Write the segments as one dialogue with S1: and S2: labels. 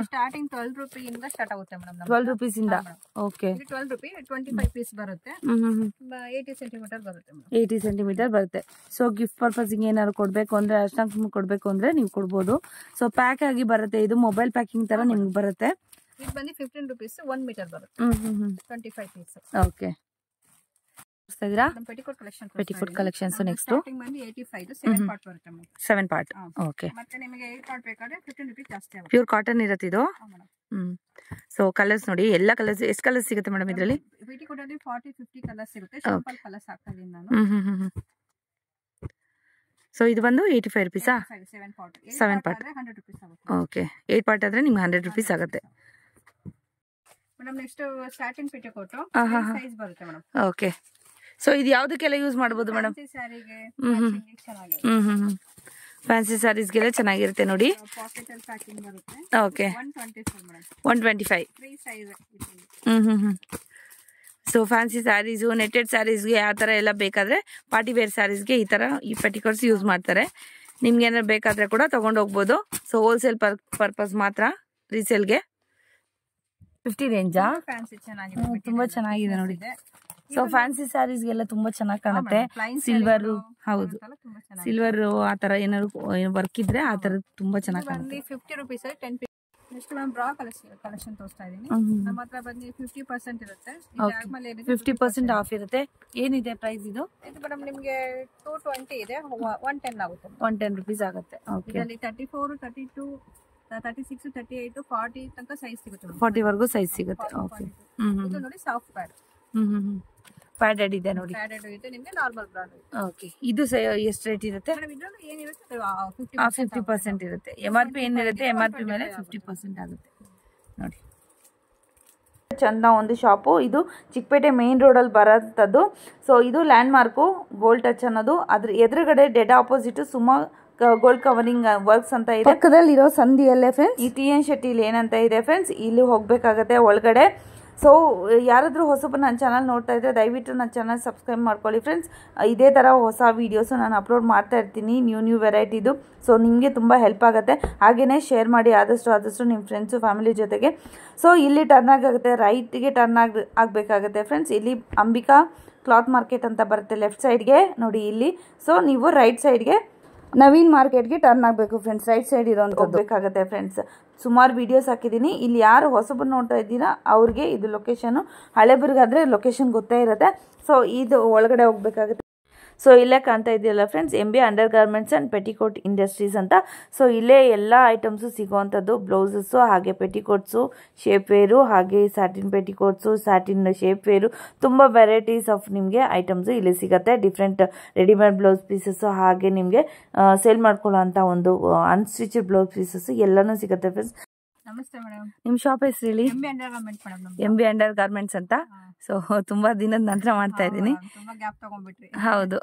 S1: Starting 12 rupee ಇಂದ start ಆಗುತ್ತೆ madam.
S2: 12 rupees ಇಂದ. ಓಕೆ.
S1: 12 ರೂಪಿ 25 ಪೀಸ್ ಬರುತ್ತೆ. 80 ಸೆಂಟಿಮೀಟರ್ ಬರುತ್ತೆ ಮೇಡಮ್.
S2: 80 ಸೆಂಟಿಮೀಟರ್ ಬರುತ್ತೆ. ಸೊ ಗಿಫ್ಟ್ ಪರ್ಪಸ್ ಏನಾದ್ರು ಕೊಡ್ಬೇಕು ಅಂದ್ರೆ, ಅರ್ಶನ ಕೊಡ್ಬೇಕು ಅಂದ್ರೆ ನೀವು ಕೊಡ್ಬೋದು. ಸೊ ಪ್ಯಾಕ್ ಆಗಿ ಬರುತ್ತೆ, ಇದು ಮೊಬೈಲ್ ಪ್ಯಾಕಿಂಗ್ ತರ ನಿಮ್ಗೆ ಬರುತ್ತೆ.
S1: ಇದು ಬಂದು 15 ರೂಪೀಸ್ 1 ಮೀಟರ್ ಬರುತ್ತೆ. 25 piece.
S2: Okay.
S1: Petticoat collection.
S2: Petticoat collections next.
S1: Starting ಬಂದು 85 7 ಪಾರ್ಟ್ ಬರುತ್ತೆ ಮೇಡಮ್.
S2: 7 ಪಾರ್ಟ್. ಓಕೆ.
S1: ಮತ್ತೆ ನಿಮಗೆ 8 ಪಾರ್ಟ್ ಬೇಕಾದ್ರೆ 15 ರೂಪೀಸ್ ಜಾಸ್ತಿ ಆಗುತ್ತೆ.
S2: ಪ್ಯೂರ್ ಕಾಟನ್ ಇರುತ್ತೆ ಇದು. ಸೊ ಕಲರ್ಸ್ ನೋಡಿ, ಎಲ್ಲ ಕಲರ್ಸ್. ಎಷ್ಟು ಕಲರ್ಸ್ ಸಿಗುತ್ತೆ ಮೇಡಮ್ ಇದರಲ್ಲಿ?
S1: ಪೆಟಿಕೋಟ್ ಅಲ್ಲಿ 40-50 ಕಲರ್ಸ್ ಸಿಗುತ್ತೆ. ಸಿಂಪಲ್ ಕಲರ್ಸ್ ಹಾಕ್ತಾ ಇದೀನಿ ನಾನು.
S2: ಸೊ ಇದು ಬಂದು 85 ರೂಪೀಸಾ? 7 ಪಾರ್ಟ್.
S1: 100 ರೂಪೀಸ್ ಆಗುತ್ತೆ.
S2: ಓಕೆ. 8 ಪಾರ್ಟ್ ಆದ್ರೆ ನಿಮ್ಗೆ 100 ರೂಪೀಸ್ ಆಗುತ್ತೆ
S1: madam. Next starting petticoat size ಬರುತ್ತೆ ಮೇಡಮ್.
S2: ಓಕೆ. ಸೊ ಇದು ಯಾವ್ದಕ್ಕೆಲ್ಲ ಯೂಸ್ ಮಾಡಬಹುದು ಮೇಡಮ್? ಫ್ಯಾನ್ಸಿ ಸ್ಯಾರೀಸ್ಗೆಲ್ಲ ಚೆನ್ನಾಗಿರುತ್ತೆ ನೋಡಿ. Okay. 125. So fancy sarees, netted ಸ್ಯಾರೀಸ್ಗೆ ಆ ಥರ ಎಲ್ಲ ಬೇಕಾದ್ರೆ, ಪಾರ್ಟಿ ವೇರ್ ಸ್ಯಾರೀಸ್ಗೆ ಈ ಥರ ಈ ಪೆಟಿಕೋಟ್ಸ್ ಯೂಸ್ ಮಾಡ್ತಾರೆ. ನಿಮ್ಗೆ ಏನಾದ್ರು ಬೇಕಾದ್ರೆ ಕೂಡ ತಗೊಂಡು ಹೋಗ್ಬೋದು. ಸೊ ಹೋಲ್ಸೇಲ್ ಪರ್ಪಸ್ ಮಾತ್ರ, ರೀಸೇಲ್ಗೆ 50 ರೇಂಜಾ? ತುಂಬಾ ಚೆನ್ನಾಗಿದೆ ನೋಡಿ. ಸೊ ಫ್ಯಾನ್ಸಿ ಸ್ಯಾರೀಸ್ಗೆಲ್ಲ ತುಂಬಾ ಚೆನ್ನಾಗಿ ಕಾಣುತ್ತೆ. ಸಿಲ್ವರ್, ಹೌದು, ಸಿಲ್ವರ್ ಆ ತರ ಏನಾದ್ರು ವರ್ಕ್ ಇದ್ರೆ ಆ ತರ ತುಂಬಾ ಚೆನ್ನಾಗಿ ಕಾಣುತ್ತೆ.
S1: 50 ರೂಪೀಸ್ 10 ಪೀಸ್. ನೆಕ್ಸ್ಟ್ ನಾನು ಬ್ರಾ ಕಲೆಕ್ಷನ್ ತೋರಿಸ್ತಾ ಇದೀನಿ. ನಮ್ಮ ಹತ್ರ ಬಂದು 50% ಇರುತ್ತೆ. ಆದ್ಮೇಲೆ
S2: 50% ಆಫ್ ಇರುತ್ತೆ. ಏನಿದೆ ಪ್ರೈಸ್ ಇದು?
S1: ಇದು ಮೇಡಮ್ ನಿಮಗೆ 220 ಇದೆ, 110 ಆಗುತ್ತೆ.
S2: 110 ರೂಪೀಸ್ ಆಗುತ್ತೆ. ಓಕೆ.
S1: ಇದರಲ್ಲಿ 34, 32, 36, 38, 40 ತನಕ ಸೈಜ್ ಸಿಗುತ್ತೆ.
S2: 40 ವರೆಗೂ ಸೈಜ್ ಸಿಗುತ್ತೆ. ಓಕೆ.
S1: ಇದು ನೋಡಿ ಸಾಫ್ಟ್ ಪ್ಯಾಡ್.
S2: ಪ್ಯಾಡೆಡ್ ಇದೆ ನೋಡಿ.
S1: ಪ್ಯಾಡೆಡ್ ಇದೆ, ನಿಮಗೆ ನಾರ್ಮಲ್ ಬ್ರಾಂಡ್.
S2: ಓಕೆ. ಇದು ಎಷ್ಟು ರೇಟ್ ಇರುತ್ತೆ?
S1: ಇದರಲ್ಲಿ ಏನಿರುತ್ತೆ
S2: 50% ಇರುತ್ತೆ. MRP ಏನಿರುತ್ತೆ, MRP ಮೇಲೆ 50% ಆಗುತ್ತೆ ನೋಡಿ. ಚಂದ ಒಂದು ಶಾಪು ಇದು, ಚಿಕ್ಕಪೇಟೆ ಮೇನ್ ರೋಡಲ್ಲಿ ಬರೋಂಥದ್ದು. ಸೊ ಇದು ಲ್ಯಾಂಡ್ ಮಾರ್ಕು ಗೋಲ್ಡ್ ಟಚ್ ಅನ್ನೋದು. ಅದ್ರ ಎದುರುಗಡೆ dead opposite Suma gold covering works ಅಂತ ಇದೆ. ಪಕ್ಕದಲ್ಲಿ ಇರೋ ಸಂಧಿಯಲ್ಲೇ ಫ್ರೆಂಡ್ಸ್ ಈ TN ಶೆಟ್ಟಿಲಿ ಏನಂತ ಇದೆ ಫ್ರೆಂಡ್ಸ್, ಇಲ್ಲಿ ಹೋಗ್ಬೇಕಾಗತ್ತೆ ಒಳಗಡೆ. ಸೊ ಯಾರಾದರೂ ಹೊಸಬ ನನ್ನ ಚಾನಲ್ ನೋಡ್ತಾ ಇದ್ದರೆ ದಯವಿಟ್ಟು ನನ್ನ ಚಾನಲ್ ಸಬ್ಸ್ಕ್ರೈಬ್ ಮಾಡ್ಕೊಳ್ಳಿ ಫ್ರೆಂಡ್ಸ್. ಇದೇ ಥರ ಹೊಸ ವೀಡಿಯೋಸು ನಾನು ಅಪ್ಲೋಡ್ ಮಾಡ್ತಾ ಇರ್ತೀನಿ, ನ್ಯೂ ವೆರೈಟಿದು. ಸೊ ನಿಮಗೆ ತುಂಬ ಹೆಲ್ಪ್ ಆಗುತ್ತೆ. ಹಾಗೆಯೇ ಶೇರ್ ಮಾಡಿ ಆದಷ್ಟು ನಿಮ್ಮ ಫ್ರೆಂಡ್ಸು ಫ್ಯಾಮಿಲಿ ಜೊತೆಗೆ. ಸೊ ಇಲ್ಲಿ ಟರ್ನ್ ಆಗುತ್ತೆ, ರೈಟ್ಗೆ ಟರ್ನ್ ಆಗಬೇಕಾಗುತ್ತೆ ಫ್ರೆಂಡ್ಸ್. ಇಲ್ಲಿ ಅಂಬಿಕಾ ಕ್ಲಾತ್ ಮಾರ್ಕೆಟ್ ಅಂತ ಬರುತ್ತೆ ಲೆಫ್ಟ್ ಸೈಡ್ಗೆ ನೋಡಿ ಇಲ್ಲಿ. ಸೊ ನೀವು ರೈಟ್ ಸೈಡ್ಗೆ ನವೀನ್ ಮಾರ್ಕೆಟ್ಗೆ ಟರ್ನ್ ಆಗಬೇಕು ಫ್ರೆಂಡ್ಸ್. ರೈಟ್ ಸೈಡ್ ಇರೋಂಥದ್ದು ಬೇಕಾಗುತ್ತೆ ಫ್ರೆಂಡ್ಸ್. ಸುಮಾರು ವೀಡಿಯೋಸ್ ಹಾಕಿದ್ದೀನಿ. ಇಲ್ಲಿ ಯಾರು ಹೊಸಬರು ನೋಡ್ತಾ ಇದ್ದೀರಾ ಅವ್ರಿಗೆ ಇದು ಲೊಕೇಶನು. ಹಳೆಬರ್ಗಾದ್ರೆ ಲೊಕೇಶನ್ ಗೊತ್ತೇ ಇರುತ್ತೆ. ಸೊ ಇದು ಒಳಗಡೆ ಹೋಗ್ಬೇಕಾಗುತ್ತೆ. ಸೊ ಇಲ್ಲೇ ಕಾಣ್ತಾ ಇದೆಯಲ್ಲ friends, MB under garments and petticoat industries ಅಂತ. ಸೊ ಇಲ್ಲೇ ಎಲ್ಲ ಐಟಮ್ಸು ಸಿಗೋವಂಥದ್ದು, ಬ್ಲೌಸಸ್ಸು, ಹಾಗೆ ಪೆಟಿಕೋಟ್ಸು, ಶೇಪ್ ವೇರು, ಹಾಗೆ satin petticoats, satin shape wear, ತುಂಬ ವೆರೈಟೀಸ್ ಆಫ್ ನಿಮಗೆ ಐಟಮ್ಸು ಇಲ್ಲಿ ಸಿಗುತ್ತೆ. ಡಿಫ್ರೆಂಟ್ ರೆಡಿಮೇಡ್ ಬ್ಲೌಸ್ ಪೀಸಸ್ಸು, ಹಾಗೆ ನಿಮಗೆ ಸೇಲ್ ಮಾಡ್ಕೊಳ್ಳೋ ಅಂಥ ಒಂದು ಅನ್ಸ್ಟಿಚ್ ಬ್ಲೌಸ್ ಪೀಸಸ್ಸು ಎಲ್ಲನೂ ಸಿಗುತ್ತೆ ಫ್ರೆಂಡ್ಸ್.
S1: ನಮಸ್ತೆ ಮೇಡಮ್.
S2: ನಿಮ್ಮ ಶಾಪ್ ಹೆಸರು ಹೇಳಿ? MB ಅಂಡರ್ ಗಾರ್ಮೆಂಟ್ಸ್ ಅಂತ. ಸೊ ತುಂಬಾ ದಿನದ ನಂತರ ಮಾಡ್ತಾ ಇದ್ದೀನಿ. ಹೌದು.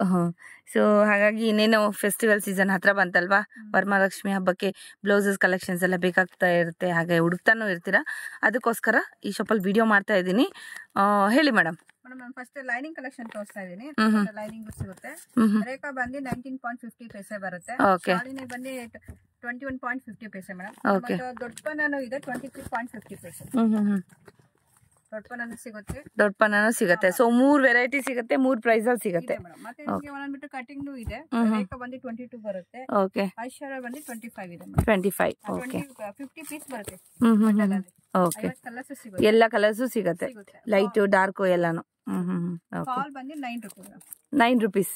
S2: ಸೊ ಹಾಗಾಗಿ ಇನ್ನೇನು ಫೆಸ್ಟಿವಲ್ ಸೀಸನ್ ಹತ್ರ ಬಂತಲ್ವಾ, ವರಮಹಾಲಕ್ಷ್ಮಿ ಹಬ್ಬಕ್ಕೆ ಬ್ಲೌಸಸ್ ಕಲೆಕ್ಷನ್ಸ್ ಎಲ್ಲ ಬೇಕಾಗ್ತಾ ಇರುತ್ತೆ, ಹಾಗೆ ಹುಡುಕ್ತಾನು ಇರ್ತೀರಾ. ಅದಕ್ಕೋಸ್ಕರ ಈ ಶಾಪಲ್ಲಿ ವಿಡಿಯೋ ಮಾಡ್ತಾ ಇದ್ದೀನಿ. ಹೇಳಿ ಮೇಡಮ್.
S1: ನಾನು ಫಸ್ಟ್ ಲೈನಿಂಗ್ ಕಲೆಕ್ಷನ್ ತೋರಿಸ್ತಾ ಇದೀನಿ. ಲೈನಿಂಗ್ ಸಿಗುತ್ತೆ. ರೇಖಾ ಬಂದು 19.50 ಪೈಸೆ ಬರುತ್ತೆ. ಶಾಲಿನಿ ಬಂದು 21.50 ಪೈಸೆ ಮೇಡಮ್. ದೊಡ್ಡ ಪನ್ನನು ಇದೆ 23.50 ಪೈಸೆ. ದೊಡ್ಡ ಪನ್ನನು ಸಿಗುತ್ತೆ.
S2: ದೊಡ್ಡ ಪನ್ನನು ಸಿಗುತ್ತೆ. ಸೊ 3 ವೆರೈಟಿ ಸಿಗುತ್ತೆ, 3 ಪ್ರೈಸ್ ಅಲ್ಲಿ ಸಿಗುತ್ತೆ.
S1: ಮತ್ತೆ ನಿಮಗೆ ಒಂದೊಂದು ಕಟಿಂಗ್ ಇದೆ. ರೇಖಾ ಬಂದು 22 ಬರುತ್ತೆ.
S2: ಓಕೆ.
S1: ಐಶ್ವರ್ಯ ಬಂದು 25 ಇದೆ.
S2: 25. ಓಕೆ.
S1: 50 ಪೀಸ್ ಬರುತ್ತೆ.
S2: ಓಕೆ. ಎಲ್ಲ ಕಲರ್ಸು ಸಿಗುತ್ತೆ, ಲೈಟ್ ಡಾರ್ಕ್ ಎಲ್ಲಾನು.
S1: ಫಾಲ್ ಬಂದು 9 ರೂಪಾಯಿ.
S2: 9 ರೂಪೀಸ್.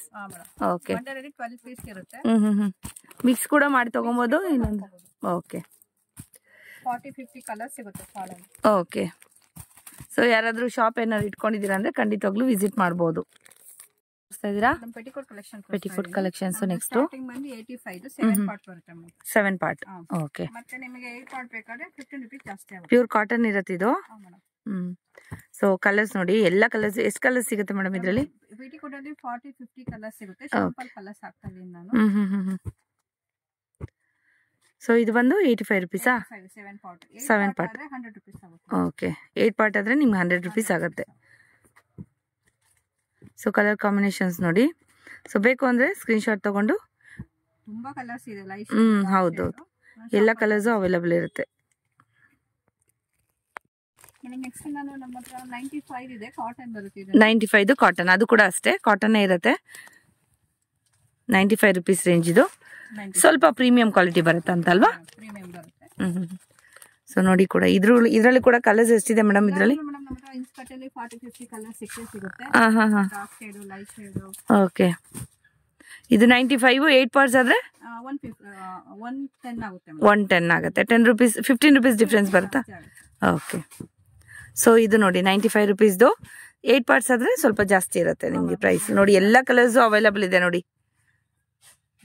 S2: ಓಕೆ.
S1: 12 ಪೀಸ್ ಇರುತ್ತೆ.
S2: ಮಿಕ್ಸ್ ಕೂಡ ಮಾಡಿ ತಗೊಬೋದು ಇನ್ನೊಂದು. ಓಕೆ.
S1: 40-50 ಕಲರ್ ಸಿಗುತ್ತೆ ಫಾಲ್ ಅಲ್ಲಿ.
S2: ಓಕೆ. ಸೊ ಯಾರಾದರೂ ಶಾಪ್ ಏನಾದ್ರು ಇಟ್ಕೊಂಡಿದ್ದೀರಾ ಅಂದ್ರೆ ಖಂಡಿತವಾಗ್ಲೂ ವಿಸಿಟ್ ಮಾಡ್ಬೋದು. Petticoat collections next.
S1: 7 ಪಾರ್ಟ್ ಬರುತ್ತೆ.
S2: 7 ಪಾರ್ಟ್. ಓಕೆ.
S1: ಮತ್ತೆ ನಿಮಗೆ 8 ಪಾರ್ಟ್ ಬೇಕಾದ್ರೆ 15 ರೂಪಾಯಿ ಜಾಸ್ತಿ ಆಗುತ್ತೆ.
S2: ಪ್ಯೂರ್ ಕಾಟನ್ ಇರುತ್ತೆ ಇದು. ಸೊ ಕಲರ್ಸ್ ನೋಡಿ, ಎಲ್ಲ ಕಲರ್ಸ್. ಎಷ್ಟು ಕಲರ್ಸ್ ಸಿಗುತ್ತೆ ಮೇಡಮ್ ಇದರಲ್ಲಿ?
S1: ಪೆಟಿಕೋಟ್ ಅಲ್ಲಿ 40-50 ಕಲರ್ಸ್ ಸಿಗುತ್ತೆ. ಸಿಂಪಲ್ ಕಲರ್ಸ್ ಹಾಕ್ತಾ ಇದೀನಿ ನಾನು.
S2: ಸೊ ಇದು ಬಂದು 85 ರೂಪೀಸಾ? 7 ಪಾರ್ಟ್.
S1: 100 ರೂಪೀಸ್ ಆಗುತ್ತೆ.
S2: ಓಕೆ. 8 ಪಾರ್ಟ್ ಆದರೆ ನಿಮ್ಗೆ 100 ರೂಪೀಸ್ ಆಗುತ್ತೆ. ಸೊ ಕಲರ್ ಕಾಂಬಿನೇಷನ್ಸ್ ನೋಡಿ. ಸೊ ಬೇಕು ಅಂದರೆ ಸ್ಕ್ರೀನ್ಶಾಟ್ ತಗೊಂಡು.
S1: ತುಂಬಾ ಕಲರ್ಸ್ ಇದೆ.
S2: ಹೌದೌದು, ಎಲ್ಲ ಕಲರ್ಸು ಅವೈಲಬಲ್ ಇರುತ್ತೆ.
S1: ಮೇಡಮ್ ನೆಕ್ಸ್ಟ್ ನಾನು ನಮ್ಮ ಹತ್ರ 95 ಇದೆ, ಕಾಟನ್ ಬರುತ್ತೆ ಇದು.
S2: 95 ಕಾಟನ್, ಅದು ಕೂಡ ಅಷ್ಟೇ ಕಾಟನ್ ಇರುತ್ತೆ. 95 rupees ರೇಂಜ್ ಇದು. ಸ್ವಲ್ಪ ಪ್ರೀಮಿಯಂ ಕ್ವಾಲಿಟಿ ಬರುತ್ತೆ ಅಂತಲ್ವಾ?
S1: ಪ್ರೀಮಿಯಂ ಬರುತ್ತೆ.
S2: ಸೊ ನೋಡಿ ಕೂಡ ಇದರಲ್ಲಿ ಕೂಡ ಕಲರ್ಸ್ ಎಷ್ಟಿದೆ ಮೇಡಮ್ ಇದರಲ್ಲಿ?
S1: ಮೇಡಮ್ ನಮ್ಮ ಹತ್ರ ಇನ್ಸ್ಕರ್ಟ್ ಅಲ್ಲಿ 40-50 ಕಲರ್ ಸಿಗುತ್ತೆ. Dark shade, light shade.
S2: Okay, ಇದು 95 8 parts ಆದ್ರೆ
S1: 110 ಆಗುತ್ತೆ.
S2: 110 ಆಗುತ್ತೆ. 10 rupees 15 rupees ಡಿಫ್ರೆನ್ಸ್ ಬರುತ್ತಾ? ಓಕೆ, ಸೊ ಇದು ನೋಡಿ 95 rupeesದು 8 parts ಆದ್ರೆ ಸ್ವಲ್ಪ ಜಾಸ್ತಿ ಇರುತ್ತೆ ನಿಮಗೆ ಪ್ರೈಸ್. ನೋಡಿ ಎಲ್ಲ ಕಲರ್ಸ್ ಅವೈಲಬಲ್ ಇದೆ ನೋಡಿ.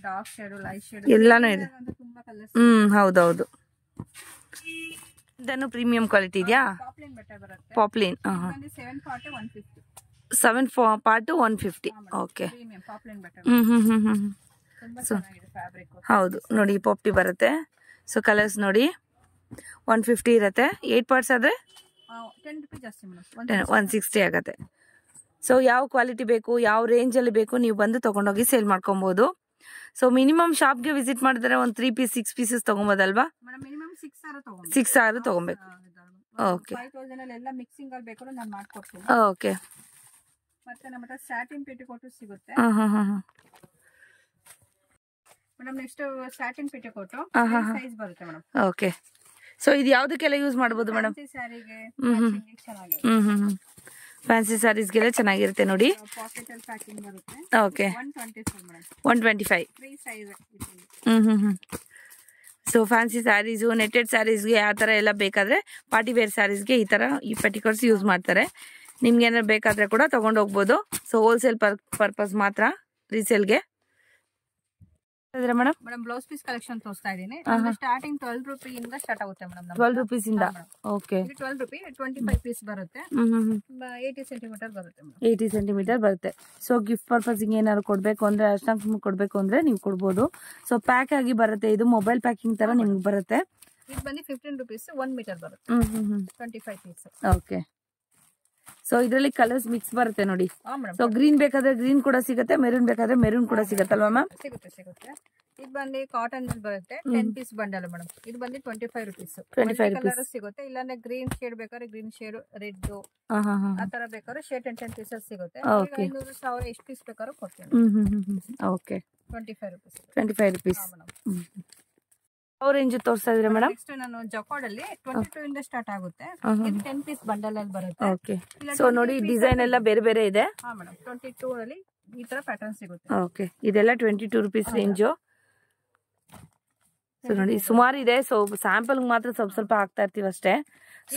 S1: ಡಾರ್ಕ್ ಶೇಡ್, ಲೈಟ್ ಶೇಡ್
S2: ಎಲ್ಲಾನು ಇದೆ.
S1: ತುಂಬಾ ಕಲರ್ಸ್.
S2: ಹೌದೌದು. ಇದನ್ನು ಪ್ರೀಮಿಯಂ ಕ್ವಾಲಿಟಿ ಇದೆಯಾ?
S1: ಪಾಪ್ಲಿನ್ ಬಟ್ಟೆ ಬರುತ್ತೆ.
S2: ಪಾಪ್ಲಿನ್
S1: 7 part 150.
S2: 7 part 150. ಓಕೆ.
S1: ಪ್ರೀಮಿಯಂ ಪಾಪ್ಲಿನ್ ಬಟ್ಟೆ. ತುಂಬಾ
S2: ಸೊ
S1: ಚೆನ್ನಾಗಿದೆ ಫ್ಯಾಬ್ರಿಕ್.
S2: ಹೌದು ನೋಡಿ, ಪಾಪ್ಟಿ ಬರುತ್ತೆ. ಸೊ ಕಲರ್ಸ್ ನೋಡಿ 150 ಇರುತ್ತೆ. 8 parts ಆದ್ರೆ
S1: 10 ರೂಪಾಯಿ ಜಾಸ್ತಿ ಮೇಡಮ್,
S2: 160 ಆಗುತ್ತೆ. ಸೊ ಯಾವ ಕ್ವಾಲಿಟಿ ಬೇಕು, ಯಾವ ರೇಂಜ್ ಅಲ್ಲಿ ಬೇಕು, ನೀವು ಬಂದು ತಗೊಂಡೋಗಿ ಸೇಲ್ ಮಾಡ್ಕೊಬಹುದು. ಸೊ ಮಿನಿಮಮ್ ಶಾಪ್ಗೆ ವಿಸಿಟ್ ಮಾಡಿದ್ರೆ ಒಂದು 3 ಪೀಸ್ 6 pieces ತಗೊಬೋದಲ್ವಾ?
S1: ಮೇಡಮ್ ಮಿನಿಮಮ್
S2: 6 ಸಾವಿರ ತಗೊಬೇಕು. ಓಕೆ,
S1: 5000 ಅಲ್ಲಿ ಎಲ್ಲ ಮಿಕ್ಸಿಂಗ್ ಅಲ್ಲಿ ಬೇಕಾದ್ರೆ ನಾನು ಮಾಡ್ಕೊಡ್ತೀನಿ.
S2: ಓಕೆ.
S1: ಮತ್ತೆ ನಮ್ಮ ಹತ್ರ ಸ್ಯಾಟಿನ್ ಪೆಟಿಕೋಟ್ ಸಿಗುತ್ತೆ. Madam next satin petticoat size ಬರುತ್ತೆ ಮೇಡಮ್.
S2: ಓಕೆ, ಸೊ ಇದು ಯಾವುದಕ್ಕೆಲ್ಲ ಯೂಸ್ ಮಾಡಬಹುದು ಮೇಡಮ್?
S1: ಸ್ಯಾರಿಗೆ ಚೆನ್ನಾಗಿದೆ.
S2: ಫ್ಯಾನ್ಸಿ ಸ್ಯಾರೀಸ್ಗೆಲ್ಲ ಚೆನ್ನಾಗಿರುತ್ತೆ ನೋಡಿ.
S1: ಪಾಕೆಟ್ ಅಲ್ಲಿ ಪ್ಯಾಕಿಂಗ್ ಬರುತ್ತೆ.
S2: Okay,
S1: 125 madam.
S2: 125.
S1: Free size.
S2: So fancy sarees, netted ಸ್ಯಾರೀಸ್ಗೆ ಆ ಥರ ಎಲ್ಲ ಬೇಕಾದರೆ, ಪಾರ್ಟಿ ವೇರ್ ಸ್ಯಾರೀಸ್ಗೆ ಈ ಥರ ಈ ಪೆಟಿಕೋಟ್ಸ್ ಯೂಸ್ ಮಾಡ್ತಾರೆ. ನಿಮ್ಗೆ ಏನಾದ್ರು ಬೇಕಾದರೆ ಕೂಡ ತೊಗೊಂಡು ಹೋಗ್ಬೋದು. ಸೊ ಹೋಲ್ಸೇಲ್ ಪರ್ಪಸ್ ಮಾತ್ರ, ರೀಸೇಲ್ಗೆ. Madam
S1: madam blouse piece collection ತೋರಿಸ್ತಾ ಇದ್ದೀನಿ. ಸ್ಟಾರ್ಟಿಂಗ್ 12 ರೂಪಾಯಿಂದ ಸ್ಟಾರ್ಟ್ ಆಗುತ್ತೆ ಮೇಡಮ್.
S2: 12 rupees ಇಂದ. ಓಕೆ,
S1: 12 ರೂಪಾಯಿ 25 ಪೀಸ್ ಬರುತ್ತೆ. 80 ಸೆಂಟಿಮೀಟರ್ ಬರುತ್ತೆ ಮೇಡಮ್.
S2: 80 ಸೆಂಟಿಮೀಟರ್ ಬರುತ್ತೆ. ಸೊ ಗಿಫ್ಟ್ ಪರ್ಪಸ್ಗೆ ಏನಾದ್ರು ಕೊಡಬೇಕು ಅಂದ್ರೆ, ಅಷ್ಟಂಗೆ ಕೊಡಬೇಕು ಅಂದ್ರೆ ನೀವು ಕೊಡ್ಬೋದು. ಸೊ ಪ್ಯಾಕ್ ಆಗಿ ಬರುತ್ತೆ, ಇದು ಮೊಬೈಲ್ ಪ್ಯಾಕಿಂಗ್ ತರ ನಿಮ್ಗೆ ಬರುತ್ತೆ.
S1: ಇದು ಬಂದು 15 ರೂಪೀಸ್ 1 ಮೀಟರ್ ಬರುತ್ತೆ. 25 ಪೀಸ್.
S2: ಓಕೆ, ಸೊ ಇದರಲ್ಲಿ ಕಲರ್ಸ್ ಮಿಕ್ಸ್ ಬರುತ್ತೆ ನೋಡಿ. ಸೊ ಗ್ರೀನ್ ಬೇಕಾದ್ರೆ ಗ್ರೀನ್ ಕೂಡ ಸಿಗುತ್ತೆ, ಮೆರೂನ್ ಬೇಕಾದ್ರೆ ಮೆರೂನ್ ಕೂಡ ಸಿಗುತ್ತಲ್ವಾ ಮ್ಯಾಮ್?
S1: ಸಿಗುತ್ತೆ. ಇದು ಬಂದು ಕಾಟನ್ ಬರುತ್ತೆ. 10 ಪೀಸ್ ಬಂಡಲ್ ಮೇಡಮ್. ಇದು ಬಂದು 25 ರೂಪೀಸ್.
S2: 25
S1: ಕಲರ್ ಸಿಗುತ್ತೆ. ಇಲ್ಲಾಂದ್ರೆ ಗ್ರೀನ್ ಶೇಡ್ ಬೇಕಾದ್ರೆ ಗ್ರೀನ್ ಶೇಡ್, ರೆಡ್ ಆ ತರ ಬೇಕಾದ್ರೆ ಶೇಡ್ 10 ಪೀಸಸ್ ಸಿಗುತ್ತೆ. 500,000 ಎಷ್ಟು ಪೀಸ್ ಬೇಕಾದ್ರೂ ಕೊಡ್ತೀನಿ.
S2: Okay,
S1: 25 rupees.
S2: 25 rupees. ಯಾವ ರೇಂಜ್ ತೋರಿಸ್ತಾ ಇದ್ರೆ ಮೇಡಮ್?
S1: ನೆಕ್ಸ್ಟ್ ನಾನು ಜಕಾರ್ಡ್ ಅಲ್ಲಿ 22 ಇಂದ ಸ್ಟಾರ್ಟ್ ಆಗುತ್ತೆ. ಇದು 10 ಪೀಸ್ ಬಂಡಲ್ ಅಲ್ಲಿ ಬರುತ್ತೆ.
S2: ಓಕೆ, ಸೊ ನೋಡಿ ಡಿಸೈನ್ ಎಲ್ಲ ಬೇರೆ ಬೇರೆ ಇದೆ.
S1: ಹಾ ಮೇಡಮ್, 22 ಅಲ್ಲಿ ಈ ತರ ಪ್ಯಾಟರ್ನ್ ಸಿಗುತ್ತೆ.
S2: ಓಕೆ, ಇದೆಲ್ಲ 22 rupees ರೇಂಜು. ಸೊ ನೋಡಿ ಸುಮಾರು ಇದೆ. ಸೊ ಸ್ಯಾಂಪಲ್ ಮಾತ್ರ ಸ್ವಲ್ಪ ಹಾಕ್ತಾ ಇರ್ತೀವಿ ಅಷ್ಟೇ.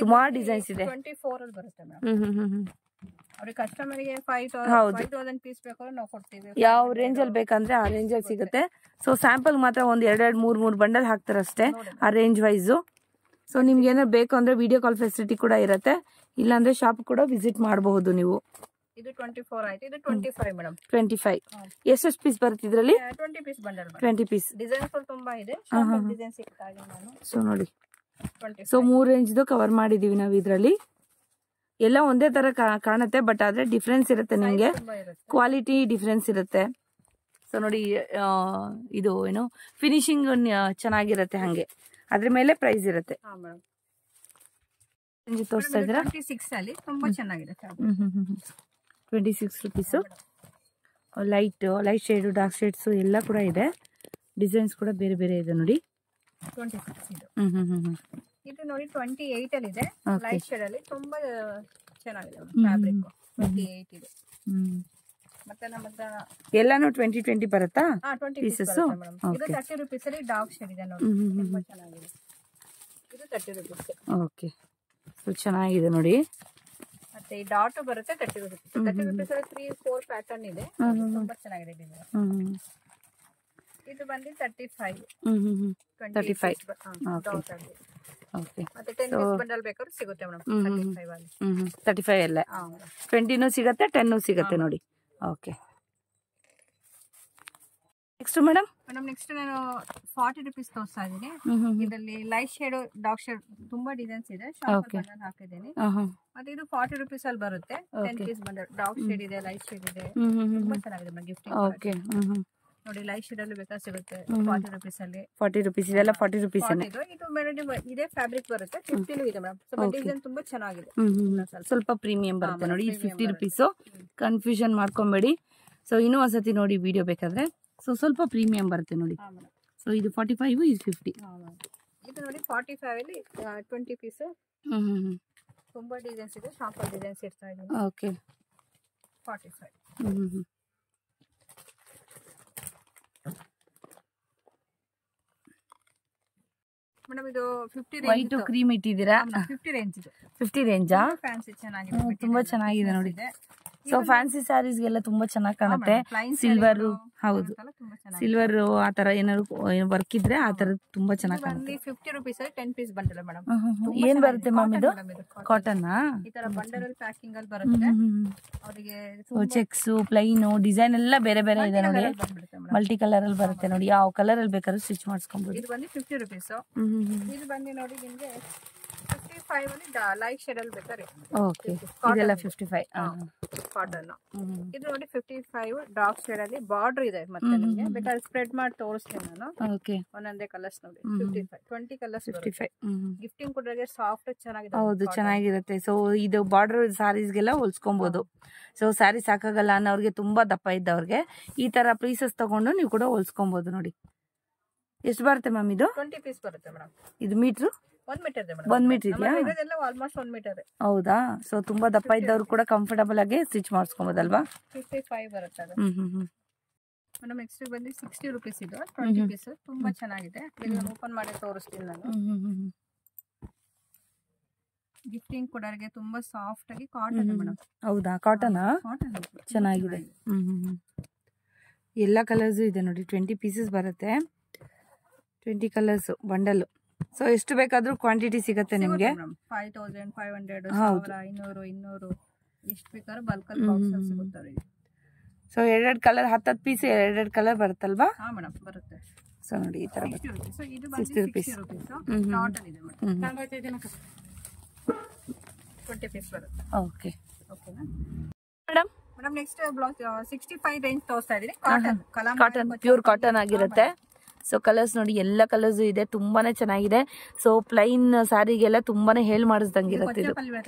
S2: ಸುಮಾರು ಡಿಸೈನ್ಸ್ ಇದೆ.
S1: 24 ಅಲ್ಲಿ ಬರುತ್ತೆ ಮೇಡಮ್. ಅವ್ರಿಗೆ ಕಸ್ಟಮರ್ ಗೆ 5000 ಪೀಸ್ ಬೇಕಾದ್ರೆ ನಾವು ಕೊಡ್ತೀವಿ.
S2: ಯಾವ ರೇಂಜ್ ಅಲ್ಲಿ ಬೇಕಂದ್ರೆ ಆ ರೇಂಜ್ ಅಲ್ಲಿ ಸಿಗುತ್ತೆ. ಸೊ ಸ್ಯಾಂಪಲ್ ಮಾತ್ರ ಒಂದು 2-3 ಬಂಡಲ್ ಹಾಕ್ತಾರೆ ಅಷ್ಟೇ, ಆ ರೇಂಜ್ ವೈಸು. ಸೊ ನಿಮ್ಗೆ ಏನಾದ್ರು ಬೇಕು ಅಂದ್ರೆ ವಿಡಿಯೋ ಕಾಲ್ ಫೆಸಿಲಿಟಿ ಕೂಡ ಇರುತ್ತೆ. ಇಲ್ಲಾಂದ್ರೆ ಶಾಪ್ ಕೂಡ ವಿಸಿಟ್ ಮಾಡಬಹುದು ನೀವು.
S1: ಇದು 24 ಆಯ್ತು. ಇದು 25 ಮೇಡಮ್.
S2: 25 ಎಷ್ಟು ಪೀಸ್ ಬರುತ್ತೆ ಇದರಲ್ಲಿ?
S1: 20 ಪೀಸ್ ಬಂಡಲ್.
S2: 20 ಪೀಸ್.
S1: ಡಿಸೈನ್ಸ್ ತುಂಬಾ ಇದೆ. ಡಿಸೈನ್ ಸಿಗ್ತಾ ಇದೆ ನಾನು.
S2: ಸೊ ನೋಡಿ, ಸೊ 3 ರೇಂಜ್ದು ಕವರ್ ಮಾಡಿದೀವಿ ನಾವು ಇದರಲ್ಲಿ. ಎಲ್ಲ ಒಂದೇ ತರ ಕಾಣುತ್ತೆ, ಬಟ್ ಆದ್ರೆ ಡಿಫ್ರೆನ್ಸ್ ಇರುತ್ತೆ ನಿಮ್ಗೆ, ಕ್ವಾಲಿಟಿ ಡಿಫ್ರೆನ್ಸ್ ಇರುತ್ತೆ. ಸೊ ನೋಡಿ ಇದು ಏನು ಫಿನಿಶಿಂಗ್ ಚೆನ್ನಾಗಿರುತ್ತೆ, ಹಂಗೆ ಅದ್ರ ಮೇಲೆ ಪ್ರೈಸ್ ಇರುತ್ತೆ. ತೋರಿಸ್ತಾ ಇದ್ದೀರಾ?
S1: 26 ಅಲ್ಲಿ ತುಂಬಾ ಚೆನ್ನಾಗಿದೆ.
S2: 26 rupees. Light shade, dark shades ಎಲ್ಲ ಕೂಡ ಇದೆ. ಡಿಸೈನ್ಸ್ ಕೂಡ ಬೇರೆ ಬೇರೆ ಇದೆ ನೋಡಿ.
S1: 26 ಇದು ನೋಡಿ 28 ಅಲ್ಲಿ ಇದೆ. ಲೈಟ್ ಶೇಡ್ ಅಲ್ಲಿ ತುಂಬಾ ಚೆನ್ನಾಗಿದೆ ಫ್ಯಾಬ್ರಿಕ್. 28 ಇದೆ. ಮತ್ತೆ ನಮ್ಮ ಹತ್ರ
S2: ಎಲ್ಲಾನು 20 ಬರುತ್ತಾ?
S1: 20 ಪೀಸಸ್ ಮೇಡಂ. ಇದು 30 ರೂಪೀಸ್ ಅಲ್ಲಿ ಡಾರ್ಕ್ ಶೇಡ್ ಇದೆ ನೋಡಿ, ತುಂಬಾ ಚೆನ್ನಾಗಿದೆ. ಇದು 30 ರೂಪೀಸ್. ಓಕೆ,
S2: ಸೊ ಚೆನ್ನಾಗಿದೆ ನೋಡಿ.
S1: ಮತ್ತೆ ಈ ಡಾಟ್ ಬರುತ್ತೆ 30 ರೂಪೀಸ್. 30 ರೂಪೀಸ್ ಅಲ್ಲಿ 3-4 ಪ್ಯಾಟರ್ನ್ ಇದೆ, ತುಂಬಾ ಚೆನ್ನಾಗಿದೆ ಡಿಸೈನ್. ಇದು ಬಂದು 35.
S2: 35.
S1: ಓಕೆ, ಮತ್ತೆ 10 ಪೀಸ್ ಬಂಡಲ್ ಬೇಕಾದ್ರೆ ಸಿಗುತ್ತೆ ಮೇಡಂ. 35 ಅಲ್ಲಿ
S2: 35 ಎಲ್ಲ 20 ಸಿಗುತ್ತೆ, 10 ಸಿಗುತ್ತೆ ನೋಡಿ. ಓಕೆ, ನೆಕ್ಸ್ಟ್ ಮೇಡಮ್
S1: ನೆಕ್ಸ್ಟ್ ನಾನು 40 ರೂಪೀಸ್ ತೋರಿಸ್ತಾ ಇದ್ದೀನಿ. ಇದರಲ್ಲಿ ಲೈಟ್ ಶೇಡ್, ಡಾರ್ಕ್ ಶೇಡ್ ತುಂಬಾ ಡಿಸೈನ್ಸ್ ಇದೆ. ಹಾಕಿದ್ದೀನಿ. ಮತ್ತೆ ಇದು 40 ರೂಪೀಸ್ ಅಲ್ಲಿ ಬರುತ್ತೆ. 10 ಪೀಸ್ ಬಂಡಲ್. ಡಾರ್ಕ್ ಶೇಡ್ ಇದೆ, ಲೈಟ್ ಶೇಡ್ ಇದೆ, ತುಂಬಾ ಚೆನ್ನಾಗಿದೆ ಗಿಫ್ಟಿಂಗ್.
S2: ಓಕೆ,
S1: ನೋಡಿ ಲೈಟ್ ಶೇಡ್ ಅಲ್ಲಿ ಬೇಕಾದ್ರೆ ಸಿಗುತ್ತೆ 40 rupees ಅಲ್ಲಿ.
S2: 40 rupees ಇದೆಲ್ಲ 40 rupees
S1: ಇದು ಮೇಡಮ್ ಇದೇ ಫ್ಯಾಬ್ರಿಕ್ ಬರುತ್ತೆ 50 ಇದೆ ಮೇಡಮ್. ಸ್ವಲ್ಪ ಡಿಸೈನ್ ತುಂಬಾ ಚೆನ್ನಾಗಿದೆ.
S2: ಸ್ವಲ್ಪ ಪ್ರೀಮಿಯಂ ಬರುತ್ತೆ ನೋಡಿ. ಇದು 50 rupees. ಕನ್ಫ್ಯೂಷನ್ ಮಾಡ್ಕೊಬೇಡಿ. ಸೊ ಇನ್ನೂ ಒಂದ್ಸತಿ ನೋಡಿ ವಿಡಿಯೋ ಬೇಕಾದ್ರೆ. ಸೊ ಸ್ವಲ್ಪ ಪ್ರೀಮಿಯಂ ಬರುತ್ತೆ ನೋಡಿ. ಸೊ ಇದು 45 ಇದು 50.
S1: ಇದು ನೋಡಿ 45 ಅಲ್ಲಿ 20 ಪೀಸ್. ತುಂಬಾ ಡಿಸೈನ್ಸ್ ಇದೆ. ಶಾಂಪಲ್ ಡಿಸೈನ್ಸ್ ಇರ್ತಾ ಇದೆ.
S2: ಓಕೆ
S1: 45. ಮೇಡಮ್ ಇದು 50 ರೇಂಜ್.
S2: ವೈಟ್ ಕ್ರೀಮ್ ಇಟ್ಟಿದ್ದೀರಾ?
S1: 50 ರೇಂಜ್ ಇದು.
S2: 50 ರೇಂಜಾ?
S1: ಫ್ಯಾನ್ಸಿ ಚೆನ್ನಾಗಿದೆ.
S2: ತುಂಬಾ ಚೆನ್ನಾಗಿದೆ ನೋಡಿ. ಸೊ ಫ್ಯಾನ್ಸಿ ಸ್ಯಾರೀಸ್ ಗೆಲ್ಲ ತುಂಬಾ ಚೆನ್ನಾಗಿ ಕಾಣುತ್ತೆ. ಸಿಲ್ವರ್, ಹೌದು ಸಿಲ್ವರ್ ಆ ತರ ಏನಾದ್ರು ವರ್ಕ್ ಇದ್ರೆ ಆ ತರ ತುಂಬಾ ಚೆನ್ನಾಗಿ ಕಾಣುತ್ತೆ.
S1: 50 rupees ಅಲ್ಲಿ 10 ಪೀಸ್ ಬಂಡಲ್ ಮೇಡಮ್.
S2: ಏನ್ ಬರುತ್ತೆ ಮ್ಯಾಮ್ ಇದು? ಕಾಟನ್
S1: ಈ ತರ ಬಂಡಲ್ ಅಲ್ಲಿ ಪ್ಯಾಕಿಂಗ್ ಅಲ್ಲಿ ಬರುತ್ತೆ. ಅವರಿಗೆ
S2: ಚೆಕ್ಸ್ ಪ್ಲೈನ್ ಡಿಸೈನ್ ಎಲ್ಲ ಬೇರೆ ಬೇರೆ ಇದೆ ನೋಡಿ. ಮಲ್ಟಿ ಕಲರ್ ಅಲ್ಲಿ ಬರುತ್ತೆ ನೋಡಿ. ಯಾವ ಕಲರ್ ಅಲ್ಲಿ ಬೇಕಾದ್ರೂ ಸ್ಟಿಚ್ ಮಾಡಿಸ್ಕೊಬಹುದು.
S1: ಇದು ಬಂದು 50 rupees. ಇದು ಬಂದು ನೋಡಿ ನಿಮಗೆ 55 ಅಲ್ಲಿ ಲೈಟ್ ಶೇಡ್ ಅಲ್ಲಿ ಬೇಕಾದ್ರೆ.
S2: ಓಕೆ ಇದೆಲ್ಲ 55
S1: ಕಾಟನ್. ಇದು ನೋಡಿ 55 ಡಾರ್ಕ್ ಶೇಡ್ ಅಲ್ಲಿ ಬಾರ್ಡರ್ ಇದೆ. ಮತ್ತೆ ನಿಮಗೆ ಬೇಕಾದ್ರೆ ಸ್ಪ್ರೆಡ್ ಮಾಡಿ ತೋರಿಸ್ತೀನಿ ನಾನು.
S2: ಓಕೆ
S1: ಒಂದೊಂದೇ ಕಲರ್ಸ್ ನೋಡಿ. 55 20 ಕಲರ್ಸ್
S2: 55.
S1: ಗಿಫ್ಟಿಂಗ್ ಕೊಡೋರಿಗೆ ಸಾಫ್ಟ್ ಚೆನ್ನಾಗಿದೆ.
S2: ಹೌದು ಚೆನ್ನಾಗಿರುತ್ತೆ. ಸೊ ಇದು ಬಾರ್ಡರ್ ಸ್ಯಾರೀಸ್ಗೆಲ್ಲ ಹೊಲ್ಸ್ಕೊಬಹುದು. ಸೊ ಸ್ಯಾರಿ ಸಾಕಾಗಲ್ಲ ಅನ್ನೋರ್ಗೆ, ತುಂಬಾ ದಪ್ಪ ಇದ್ದವ್ರಿಗೆ ಈ ತರ ಪೀಸಸ್ ತಗೊಂಡು ನೀವು ಕೂಡ ಹೊಲ್ಸ್ಕೊಬಹುದು ನೋಡಿ. ಎಷ್ಟು ಬರುತ್ತೆ ಮ್ಯಾಮ್ ಇದು?
S1: 20 ಪೀಸ್ ಬರುತ್ತೆ ಮೇಡಮ್.
S2: ಇದು ಮೀಟರ್
S1: 1 ಮೀಟರ್ ಇದೆ ಮೇಡಮ್.
S2: 1 ಮೀಟರ್ ಇದೆಯಾ?
S1: ಇದೆಲ್ಲ ಆಲ್ಮೋಸ್ಟ್ 1 ಮೀಟರ್.
S2: ಹೌದಾ? ಸೊ ತುಂಬಾ ದಪ್ಪ ಇದ್ದವ್ರು ಕೂಡ ಕಂಫರ್ಟಬಲ್ ಆಗಿ ಸ್ಟಿಚ್ ಮಾಡಿಸ್ಕೊಬಹುದಲ್ವಾ?
S1: 55 ಬರುತ್ತೆ ಅದು. ಮೇಡಮ್ ನೆಕ್ಸ್ಟ್ ಬಂದು 60 rupees ಇದು 20 ಪೀಸ್. ತುಂಬಾ ಚೆನ್ನಾಗಿದೆ. ಇದನ್ನ ಓಪನ್ ಮಾಡಿ ತೋರಿಸ್ತೀನಿ ನಾನು. ಗಿಫ್ಟಿಂಗ್ ಕೊಡೋರಿಗೆ ತುಂಬಾ ಸಾಫ್ಟ್ ಆಗಿ ಕಾಟನ್ ಮೇಡಮ್.
S2: ಹೌದಾ? ಕಾಟನಾ?
S1: ಕಾಟನ್
S2: ಚೆನ್ನಾಗಿದೆ. ಎಲ್ಲ ಕಲರ್ಸ್ ಇದೆ ನೋಡಿ. 20 ಪೀಸಸ್ ಬರುತ್ತೆ. 20 ಕಲರ್ಸ್ ಬಂಡಲ್. ಸೊ ಎಷ್ಟು ಬೇಕಾದ್ರೂ ಕ್ವಾಂಟಿಟಿ ಸಿಗುತ್ತೆ ನಿಮ್ಗೆ.
S1: 5500 500 200 ಎಷ್ಟು ಬೇಕಾದ್ರೂ ಬಲ್ಕಲ್ ಬಾಕ್ಸ್ ಅಲ್ಲಿ ಸಿಗುತ್ತೆ.
S2: ಸೊ ಎರಡೆರಡು ಕಲರ್ 10 ಪೀಸ್ ಎರಡೆರಡು ಕಲರ್ ಬರುತ್ತಲ್ವಾ?
S1: ಹಾ ಮೇಡಮ್ ಬರುತ್ತೆ.
S2: ಸೊ ನೋಡಿ ಈ ತರ ಬರುತ್ತೆ.
S1: ಸೊ ಇದು ಬಂದು 60 rupees. ಕಾಟನ್ ಇದೆ ಮೇಡಮ್. 20 ಪೀಸ್ ಬರುತ್ತೆ.
S2: ಓಕೆ
S1: ಓಕೆನಾ
S2: madam?
S1: Madam next blouse 65 range ತೋರಿಸ್ತಾ ಇದೀನಿ.
S2: ಕಾಟನ್ ಪ್ಯೂರ್ ಕಾಟನ್ ಆಗಿರುತ್ತೆ. ಸೊ ಕಲರ್ಸ್ ನೋಡಿ, ಎಲ್ಲ ಕಲರ್ಸ್ ಇದೆ. ತುಂಬಾನೇ ಚೆನ್ನಾಗಿದೆ. ಸೊ ಪ್ಲೈನ್ ಸ್ಯಾರಿಗೆಲ್ಲ ತುಂಬಾನೇ ಹೇಳ್ ಮಾಡಿಸ್ದಂಗೆ ಇರುತ್ತೆ.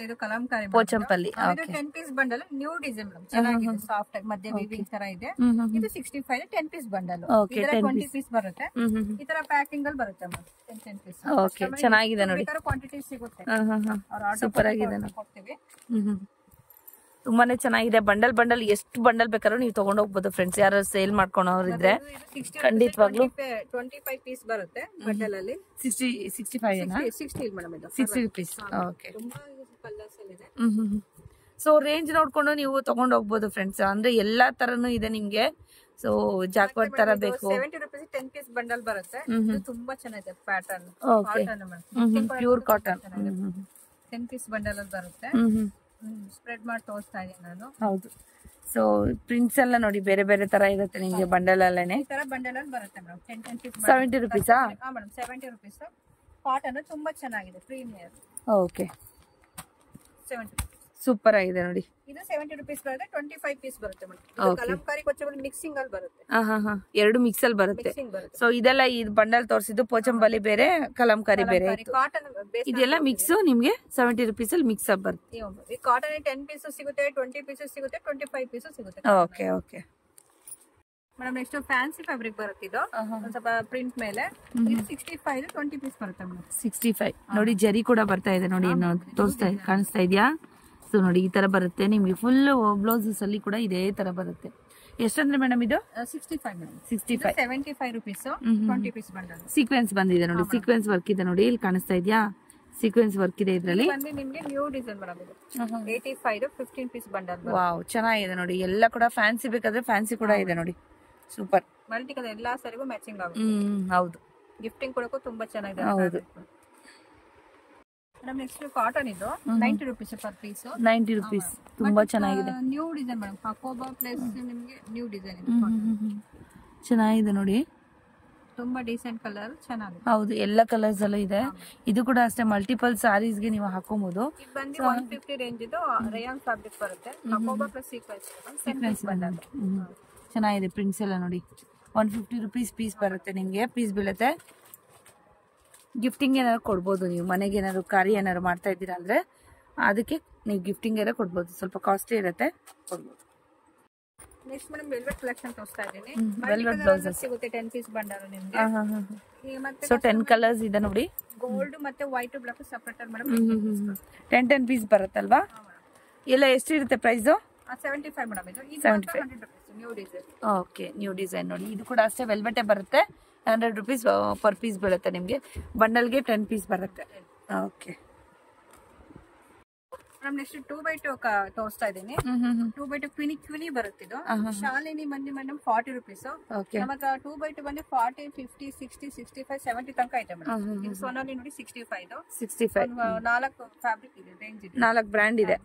S1: ಇದು Kalamkari
S2: Pochampally
S1: 10 piece bundle. New design madam. ಚೆನ್ನಾಗಿದೆ. ಸಾಫ್ಟ್ ಆಗಿ ಮಧ್ಯ ವೀವಿಂಗ್ ತರ ಇದೆ. ಇದು 65 10 ಪೀಸ್ ಬಂಡಲ್. ಇದರ 20 ಪೀಸ್ ಬರುತ್ತೆ. ಈ ತರ ಪ್ಯಾಕಿಂಗ್ ಅಲ್ಲಿ ಬರುತ್ತೆ ಮೇಡಮ್. 10 ಪೀಸ್.
S2: ಓಕೆ ಚೆನ್ನಾಗಿದೆ ನೋಡಿ.
S1: ಕ್ವಾಂಟಿಟಿ ಸಿಗುತ್ತೆ.
S2: ಸೂಪರ್ ಆಗಿದೆ ನೋಡಿ. ತುಂಬಾನೇ ಚೆನ್ನಾಗಿದೆ. ಬಂಡಲ್ ಬಂಡಲ್ ಎಷ್ಟು ಬಂಡಲ್ ಬೇಕಾದ್ರೂ ನೀವು ತಗೊಂಡ್ ಹೋಗ್ಬೋದು ಫ್ರೆಂಡ್ಸ್. ಯಾರು ಸೇಲ್ ಮಾಡ್ಕೊಳೋರಿದ್ರೆ ಖಂಡಿತವಾಗ್ಲೂ
S1: 25 ಪೀಸ್ ಬರುತ್ತೆ ಬಂಡಲ್ ಅಲ್ಲಿ.
S2: 65
S1: ಮೇಡಮ್ ಇದು
S2: 60 rupees. ಓಕೆ.
S1: ತುಂಬಾ ಕಲರ್ಸ್ ಅಲ್ಲಿ ಇದೆ.
S2: ಸೊ ರೇಂಜ್ ನೋಡ್ಕೊಂಡು ನೀವು ತಗೊಂಡ್ ಹೋಗ್ಬೋದು ಫ್ರೆಂಡ್ಸ್. ಅಂದ್ರೆ ಎಲ್ಲಾ ತರನು ಇದೆ ನಿಮ್ಗೆ. ಸೊ ಜಾಕ್ವಾಟ್ ತರ ಬೇಕು.
S1: 70 rupees 10 ಪೀಸ್ ಬಂಡಲ್ ಬರುತ್ತೆ. ತುಂಬಾ ಚೆನ್ನಾಗಿದೆ pattern. Cotton madam.
S2: Pure cotton.
S1: 10 piece bundle ಅಲ್ಲಿ ಬರುತ್ತೆ. ಸ್ಪ್ರೆಡ್ ಮಾಡಿ ತೋರಿಸ್ತಾ ಇದೀನಿ ನಾನು.
S2: ಹೌದು. ಸೊ ಪ್ರಿಂಟ್ಸ್ ಎಲ್ಲ ನೋಡಿ ಬೇರೆ ಬೇರೆ ತರ ಇರುತ್ತೆ ನಿಮ್ಗೆ ಬಂಡಲ್ ಅಲ್ಲೇನೆ.
S1: ಈ ತರ ಬಂಡಲ್ ಅಲ್ಲಿ ಬರುತ್ತೆ ಮೇಡಮ್. 10 piece
S2: 70 rupees.
S1: ಹಾ ಮೇಡಮ್ 70 rupees. ಕಾಟನ್ ತುಂಬಾ ಚೆನ್ನಾಗಿದೆ. ಪ್ರೀಮಿಯರ್.
S2: ಓಕೆ
S1: 70
S2: ಸೂಪರ್ ಆಗಿದೆ ನೋಡಿ.
S1: ಇದು 70 rupees ಬರುತ್ತೆ. 25 ಪೀಸ್ ಬರುತ್ತೆ ಮೇಡಮ್. ಕಲಂಕಾರಿ ಕೊಚ್ಚಂಬಳಿ ಮಿಕ್ಸಿಂಗ್ ಅಲ್ಲಿ ಬರುತ್ತೆ.
S2: ಎರಡು ಮಿಕ್ಸ್ ಅಲ್ಲಿ ಬರುತ್ತೆ. ಸೊ ಇದೆಲ್ಲ ಈ ಬಂಡಲ್ ತೋರಿಸಿದ್ದು ಪೋಚಂಬಲಿ ಬೇರೆ, ಕಲಂಕಾರಿ ಬೇರೆ.
S1: ಕಾಟನ್
S2: ಇದೆಲ್ಲ ಮಿಕ್ಸ್ ನಿಮ್ಗೆ 70 rupees ಅಲ್ಲಿ ಮಿಕ್ಸ್ ಅಪ್ ಬರುತ್ತೆ.
S1: ಈ ಕಾಟನ್ 10 ಪೀಸ್ ಸಿಗುತ್ತೆ, 20 ಪೀಸಸ್ ಸಿಗುತ್ತೆ, 25 ಪೀಸಸ್ ಸಿಗುತ್ತೆ.
S2: Okay okay
S1: madam next fancy fabric ಬರುತ್ತೆ. ಇದು ಒಂದ್ ಸ್ವಲ್ಪ ಪ್ರಿಂಟ್ ಮೇಲೆ. ಇದು 65 20 ಪೀಸ್ ಬರುತ್ತೆ ಮೇಡಮ್.
S2: 65 ನೋಡಿ. ಜರಿ ಕೂಡ ಬರ್ತಾ ಇದೆ ನೋಡಿ. ಏನು ತೋರಿಸ್ತಾ ಕಾಣಿಸ್ತಾ ಇದೆಯಾ? ಸೊ ನೋಡಿ ಈ ತರ ಬರುತ್ತೆ ನಿಮ್ಗೆ. ಫುಲ್ ಬ್ಲೌಸಸ್ ಅಲ್ಲಿ ಕೂಡ ಇದೇ ತರ ಬರುತ್ತೆ. ಎಷ್ಟಂದ್ರೆ ಮೇಡಮ್ ಇದು?
S1: 65 madam.
S2: 65
S1: 75 rupees 20 piece bundle.
S2: Sequence ಬಂದಿದೆ ನೋಡಿ. ಸೀಕ್ವೆನ್ಸ್ ವರ್ಕ್ ಇದೆ ನೋಡಿ. ಇಲ್ಲಿ ಕಾಣಿಸ್ತಾ ಇದೆಯಾ? ಸೀಕ್ವೆನ್ಸ್ ವರ್ಕ್ ಇದೆ ಇದರಲ್ಲಿ.
S1: ಬಂದು ನಿಮಗೆ ನ್ಯೂ ಡಿಸೈನ್ ಮೇಡಮ್. ಇದು 85 15 ಪೀಸ್ ಬಂಡಲ್.
S2: ವಾವ್ ಚೆನ್ನಾಗಿದೆ ನೋಡಿ. ಎಲ್ಲ ಕೂಡ ಫ್ಯಾನ್ಸಿ ಬೇಕಾದ್ರೆ ಫ್ಯಾನ್ಸಿ ಕೂಡ ಇದೆ ನೋಡಿ. ಸೂಪರ್.
S1: ಮಲ್ಟಿ ಕಲರ್ ಎಲ್ಲಾ ಸರಿಗೂ ಮ್ಯಾಚಿಂಗ್ ಆಗುತ್ತೆ.
S2: ಹೌದು.
S1: ಗಿಫ್ಟಿಂಗ್ ಕೊಡಕ್ಕೂ ತುಂಬಾ ಚೆನ್ನಾಗಿದೆ.
S2: ಹೌದು
S1: ಮೇಡಮ್ ನೆಕ್ಸ್ಟ್ ಕಾಟನ್ ಇದು 90 rupees ಪರ್ ಪೀಸ್.
S2: 90 rupees ತುಂಬಾ ಚೆನ್ನಾಗಿದೆ.
S1: New design madam. Hakoba plus ನಿಮಗೆ ನ್ಯೂ ಡಿಸೈನ್ ಇದೆ.
S2: ಚೆನ್ನಾಗಿದೆ ನೋಡಿ.
S1: ತುಂಬಾ ಡೀಸೆಂಟ್ ಕಲರ್ ಚೆನ್ನಾಗಿದೆ.
S2: ಹೌದು ಎಲ್ಲ ಕಲರ್ಸ್ ಅಲ್ಲೂ ಇದೆ. ಇದು ಕೂಡ ಅಷ್ಟೇ ಮಲ್ಟಿಪಲ್ ಸಾರೀಸ್ ಗೆ ನೀವು ಹಾಕೋಬಹುದು.
S1: ಇದು ಬಂದು 150 ರೇಂಜ್ ಇದು ರೇಯಾನ್ ಫ್ಯಾಬ್ರಿಕ್ ಬರುತ್ತೆ. Hakoba plus sequence bundle.
S2: ಚೆನ್ನಾಗಿದೆ ಪ್ರಿಂಟ್ಸ್ ಎಲ್ಲ ನೋಡಿ. 150 rupees ಪೀಸ್ ಬರುತ್ತೆ ನಿಮಗೆ. ಪೀಸ್ ಬೀಳುತ್ತೆ. ಗಿಫ್ಟಿಂಗ್ ಏನಾದ್ರು ಕೊಡ್ಬೋದು ನೀವು. ಮನೆಗೆ ಏನಾದ್ರು ಕಾರ್ಯ ಏನಾದ್ರು ಮಾಡ್ತಾ ಇದ್ದೀರಾ ಅಂದರೆ ಅದಕ್ಕೆ ನೀವು ಗಿಫ್ಟಿಂಗ್ ಎಲ್ಲ ಕೊಡ್ಬೋದು. ಸ್ವಲ್ಪ ಕಾಸ್ಟ್ಲಿ ಇರುತ್ತೆ, ಕೊಡ್ಬೋದು.
S1: ನೆಕ್ಸ್ಟ್ ಮೇಡಮ್ ವೆಲ್ವೆಟ್ ಕಲೆಕ್ಷನ್ ತೋರಿಸ್ತಾ ಇದ್ದೀನಿ.
S2: ವೆಲ್ವೆಟ್ ಬ್ಲೌಸಸ್
S1: ಸಿಗುತ್ತೆ 10 ಪೀಸ್ ಬಂಡಲ್ ನಿಮಗೆ. ಮತ್ತೆ
S2: ಸೊ 10 ಕಲರ್ಸ್ ಇದೆ ನೋಡಿ.
S1: ಗೋಲ್ಡ್ ಮತ್ತೆ white black separate madam.
S2: 10 piece ಬರುತ್ತಲ್ವಾ? ಎಲ್ಲ ಎಷ್ಟು ಇರುತ್ತೆ ಪ್ರೈಸು?
S1: 75 ಮೇಡಮ್. ಇದು
S2: 75
S1: new design.
S2: Okay, new design ನೋಡಿ. ಇದು ಕೂಡ ಅಷ್ಟೇ ವೆಲ್ವೆಟೇ ಬರುತ್ತೆ. 100 rupees ಪರ್ ಪೀಸ್ ಬೀಳುತ್ತೆ ನಿಮಗೆ. ಬಂಡಲ್ಗೆ 10 ಪೀಸ್ ಬರುತ್ತೆ. ಓಕೆ
S1: ಮೇಡಮ್ ನೆಕ್ಸ್ಟ್ 2x2 ತೋರಿಸ್ತಾ ಇದ್ದೀನಿ. 2x2 ಕ್ವಿನಿ ಬರುತ್ತೆ. ಇದು ಶಾಲಿನಿ ಬಂದು ಮೇಡಮ್ 40 rupees. ನಮ್ಮತ್ರ 2x2 ಬಂದು 40, 50, 60, 65, 70 ತನಕ ಐತೆ ಮೇಡಮ್. ಇದು ಸೋನಾಲಿ ನೋಡಿ 65. 4 ಫ್ಯಾಬ್ರಿಕ್ ಇದೆ, ರೇಂಜ್ ಇದೆ.
S2: 4 ಬ್ರ್ಯಾಂಡ್ ಇದೆ.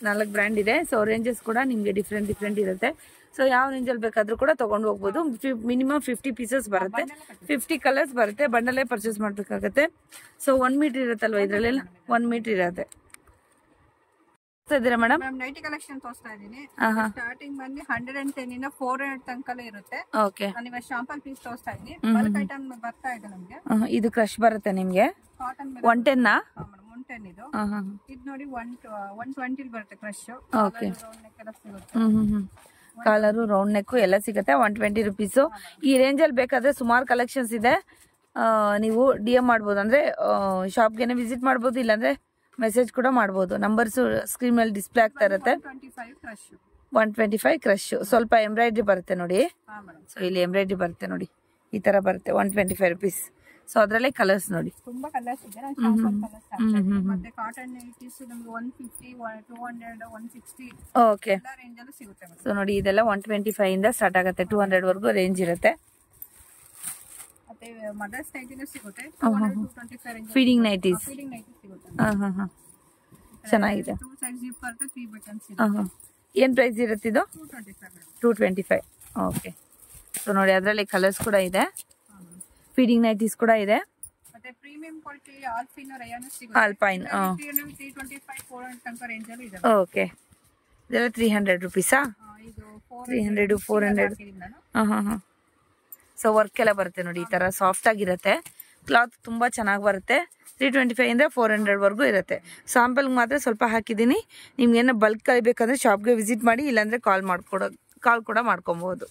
S2: 4 ಬ್ರ್ಯಾಂಡ್ ಇದೆ. ಸೊ ರೇಂಜಸ್ ಕೂಡ ನಿಮಗೆ ಡಿಫ್ರೆಂಟ್ ಇರುತ್ತೆ. ಸೊ ಯಾವ ರೇಂಜಲ್ಲಿ ಬೇಕಾದ್ರೂ ಕೂಡ ತಗೊಂಡು ಹೋಗ್ಬೋದು. ಮಿನಿಮಮ್ 50 ಪೀಸಸ್ ಬರುತ್ತೆ. 50 ಕಲರ್ಸ್ ಬರುತ್ತೆ. ಬಂಡಲೇ ಪರ್ಚೇಸ್ ಮಾಡ್ಬೇಕಾಗತ್ತೆ. ಸೊ 1 ಮೀಟರ್ ಇರುತ್ತಲ್ವಾ ಇದರಲ್ಲೆಲ್ಲ? 1 ಮೀಟರ್ ಇರುತ್ತೆ. ಮೇಡಮ್
S1: ನೈಟಿ ಕಲೆಕ್ಷನ್ ತೋರಿಸ್ತಾ ಇದ್ದೀನಿ. ಸ್ಟಾರ್ಟಿಂಗ್ ಬಂದು 110 ಇಂದ 400 ತನಕ ಇರುತ್ತೆ.
S2: ಓಕೆ,
S1: ನಾನು ಶಾಂಪಲ್ ಪೀಸ್ ತೋರಿಸ್ತಾ ಇದ್ದೀನಿ. ಬಲ್ಕ್ ಐಟಮ್ ಬರ್ತಾ ಇದೆ ನಮಗೆ.
S2: ಇದು ಕ್ರಶ್ ಬರುತ್ತೆ ನಿಮಗೆ.
S1: ಕಾಟನ್
S2: 110
S1: 110 ಇದು. ಇದು ನೋಡಿ 120 ಬರುತ್ತೆ crush.
S2: Okay, collar round neck ಎಲ್ಲ ಸಿಗುತ್ತೆ. 120 rupees. ಈ ರೇಂಜ್ ಅಲ್ಲಿ ಬೇಕಾದ್ರೆ ಸುಮಾರು ಕಲೆಕ್ಷನ್ಸ್ ಇದೆ. ನೀವು DM ಮಾಡ್ಬೋದು, ಅಂದ್ರೆ ಶಾಪ್ಗೆ ವಿಸಿಟ್ ಮಾಡ್ಬೋದು, ಇಲ್ಲಾಂದ್ರೆ ಮೆಸೇಜ್ ಕೂಡ ಮಾಡ್ಬೋದು. ನಂಬರ್ಸ್ ಸ್ಕ್ರೀನ್ ಮೇಲೆ ಡಿಸ್ಪ್ಲೇ ಆಗ್ತಾ ಇರುತ್ತೆ. 125 ಕ್ರಶ್. ಸ್ವಲ್ಪ ಎಂಬ್ರಾಯ್ಡ್ರಿ ಬರುತ್ತೆ ನೋಡಿ. ಸೊ ಇಲ್ಲಿ ಎಂಬ್ರಾಯ್ಡ್ರಿ ಬರುತ್ತೆ ನೋಡಿ, ಈ ತರ ಬರುತ್ತೆ. 125 rupees. ಸೊ ಅದರಲ್ಲೇ ಕಲರ್ಸ್ ನೋಡಿ,
S1: ತುಂಬಾ ಕಲರ್ಸ್ ಇದೆ. ಮತ್ತೆ ಕಾಟನ್ ನೈಟೀಸ್ ನಮಗೆ 150, 200, 160
S2: ಓಕೆ
S1: ಎಲ್ಲ ರೇಂಜ್ ಅಲ್ಲಿ ಸಿಗುತ್ತೆ.
S2: ಸೊ ನೋಡಿ, ಇದೆಲ್ಲ 125 ಇಂದ ಸ್ಟಾರ್ಟ್ ಆಗುತ್ತೆ. 200 ವರೆಗೂ ರೇಂಜ್ ಇರುತ್ತೆ.
S1: ಮತ್ತೆ ಮದರ್ಸ್ ನೈಟಿನೂ ಸಿಗುತ್ತೆ. 225 ರೇಂಜ್
S2: ಫೀಡಿಂಗ್ ನೈಟೀಸ್
S1: ಸಿಗುತ್ತೆ.
S2: ಚೆನ್ನಾಗಿದೆ.
S1: 2 ಸೈಡ್ ಜಿಪ್ ಬರುತ್ತೆ, 3 ಬಟನ್ಸ್ ಇದೆ.
S2: ಏನ್ ಪ್ರೈಸ್ ಇರುತ್ತೆ ಇದು? 225. ಓಕೆ, ಸೊ ನೋಡಿ ಅದರಲ್ಲಿ ಕಲರ್ಸ್ ಕೂಡ ಇದೆ. ಫೀಡಿಂಗ್ ನೈಟೀಸ್ ಕೂಡ ಇದೆ.
S1: ಮತ್ತೆ ಪ್ರೀಮಿಯಂ ಕ್ವಾಲಿಟಿ ಆಲ್ಪೈನ್ ರಯಾನ್ ಸಿಗುತ್ತೆ.
S2: ಆಲ್ಪೈನ್
S1: 325, 400 ತನಕ ರೇಂಜ್ ಅಲ್ಲಿ ಇದೆ.
S2: ಓಕೆ, ಇದೆಲ್ಲ 300 rupees.
S1: ಇದು
S2: 300, 400. ಸೊ ವರ್ಕ್ ಎಲ್ಲ ಬರುತ್ತೆ ನೋಡಿ, ಈ ತರ ಸಾಫ್ಟ್ ಆಗಿರುತ್ತೆ. ಕ್ಲಾತ್ ತುಂಬಾ ಚೆನ್ನಾಗಿ ಬರುತ್ತೆ. 325 ಇಂದ 400 ವರೆಗೂ ಇರುತ್ತೆ. ಸ್ಯಾಂಪಲ್ ಮಾತ್ರ ಸ್ವಲ್ಪ ಹಾಕಿದ್ದೀನಿ. ನಿಮ್ಗೆ ಏನೋ ಬಲ್ಕ್ ಬೇಕಂದ್ರೆ ಶಾಪ್ಗೆ ವಿಸಿಟ್ ಮಾಡಿ, ಇಲ್ಲಾಂದ್ರೆ ಕಾಲ್ ಕೂಡ ಮಾಡ್ಕೊಬಹುದು.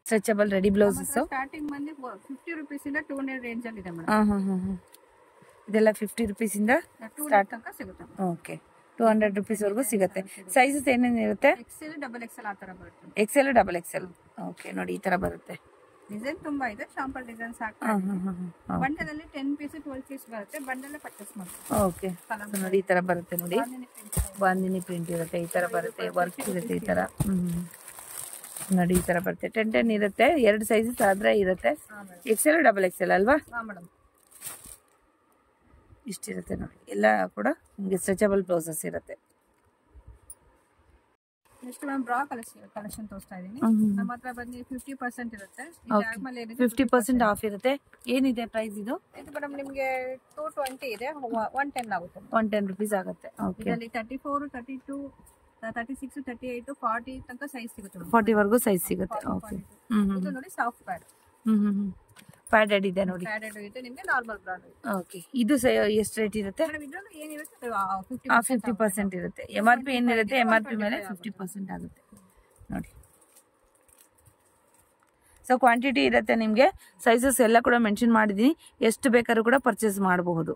S2: ಸ್ಟ್ರೆಚಬಲ್ ರೆಡಿ ಬ್ಲೌಸಸ್
S1: ಸ್ಟಾರ್ಟಿಂಗ್ ಬಂದು 50 rupees ಇಂದ 200 ರೇಂಜ್ ಅಲ್ಲಿ ಇದೆ ಮೇಡಮ್.
S2: ಇದೆಲ್ಲ 50 rupees ಇಂದ
S1: ಸ್ಟಾರ್ಟ್ ತನಕ ಸಿಗುತ್ತೆ.
S2: ಓಕೆ, 200 rupees ವರೆಗೂ ಸಿಗುತ್ತೆ. ಸೈಜಸ್ ಏನೇನು ಇರುತ್ತೆ?
S1: XL, XXL ಆ ತರ ಬರುತ್ತೆ.
S2: XL, XXL. ಓಕೆ, ನೋಡಿ ಈ ತರ ಬರುತ್ತೆ.
S1: ಡಿಸೈನ್ ತುಂಬಾ ಇದೆ. ಶಾಂಪಲ್ ಡಿಸೈನ್ಸ್ ಹಾಕ್ತಾ ಬಂಡಲ್ ಅಲ್ಲಿ 10 ಪೀಸ್ 12 ಪೀಸ್ ಬರುತ್ತೆ. ಬಂಡಲ್ ಪರ್ಚೇಸ್ ಮಾಡಿ.
S2: ಓಕೆ, ನೋಡಿ ಈ ತರ ಬರುತ್ತೆ ನೋಡಿ. ಬಾಂದಿನಿ ಪ್ರಿಂಟ್ ಇರುತ್ತೆ, ಈ ತರ ಬರುತ್ತೆ. ವರ್ಕ್ ಇರುತ್ತೆ ಈ ತರ. ನೋಡಿ ಈ ತರ ಬರುತ್ತೆ. 10 ಇರುತ್ತೆ. 2 ಸೈಜಸ್ ಆದ್ರೆ ಇರುತ್ತೆ. XL, XXL ಅಲ್ವಾ? ಇಷ್ಟಿರುತ್ತೆ ನೋಡಿ. ಎಲ್ಲ ಕೂಡ ನಿಮಗೆ ಸ್ಟ್ರೆಚಬಲ್ ಬ್ಲೌಸಸ್ ಇರುತ್ತೆ.
S1: ನೆಕ್ಸ್ಟ್ ಮ್ಯಾಮ್ ಬ್ರಾ ಕಲೆಕ್ಷನ್ ತೋರಿಸ್ತಾ ಇದೀನಿ. ನಮ್ಮ ಹತ್ರ ಬಂದು 50% ಇರುತ್ತೆ.
S2: 50% ಆಫ್ ಇರುತ್ತೆ. ಏನಿದೆ ಪ್ರೈಸ್ ಇದು?
S1: ಇದು ಮೇಡಮ್ ನಿಮಗೆ 220 ಇದೆ. 110 ಆಗುತ್ತೆ.
S2: 110 rupees ಆಗುತ್ತೆ. ಓಕೆ,
S1: ಇದರಲ್ಲಿ 34, 32, 36, 38, 40 ತನಕ ಸೈಜ್ ಸಿಗುತ್ತೆ.
S2: 40 ವರೆಗೂ ಸೈಜ್ ಸಿಗುತ್ತೆ. ಓಕೆ,
S1: ಇದು ನೋಡಿ ಸಾಫ್ಟ್ ಪ್ಯಾಡ್.
S2: ಪ್ಯಾಡೆಡ್ ಇದೆ ನೋಡಿ.
S1: ಪ್ಯಾಡೆಡ್ ಇದೆ ನಿಮಗೆ. ನಾರ್ಮಲ್ ಬ್ರಾ.
S2: ಓಕೆ, ಇದು ಎಷ್ಟು ರೇಟ್ ಇರುತ್ತೆ?
S1: ಮೇಡಮ್ ಇದರಲ್ಲಿ ಏನಿರುತ್ತೆ
S2: 50% ಇರುತ್ತೆ. MRP ಏನಿರುತ್ತೆ, MRP ಮೇಲೆ 50% ಆಗುತ್ತೆ ನೋಡಿ. ಸೊ ಕ್ವಾಂಟಿಟಿ ಇರುತ್ತೆ ನಿಮಗೆ. ಸೈಜಸ್ ಎಲ್ಲ ಕೂಡ ಮೆನ್ಷನ್ ಮಾಡಿದ್ದೀನಿ. ಎಷ್ಟು ಬೇಕಾದ್ರೂ ಕೂಡ ಪರ್ಚೇಸ್ ಮಾಡಬಹುದು.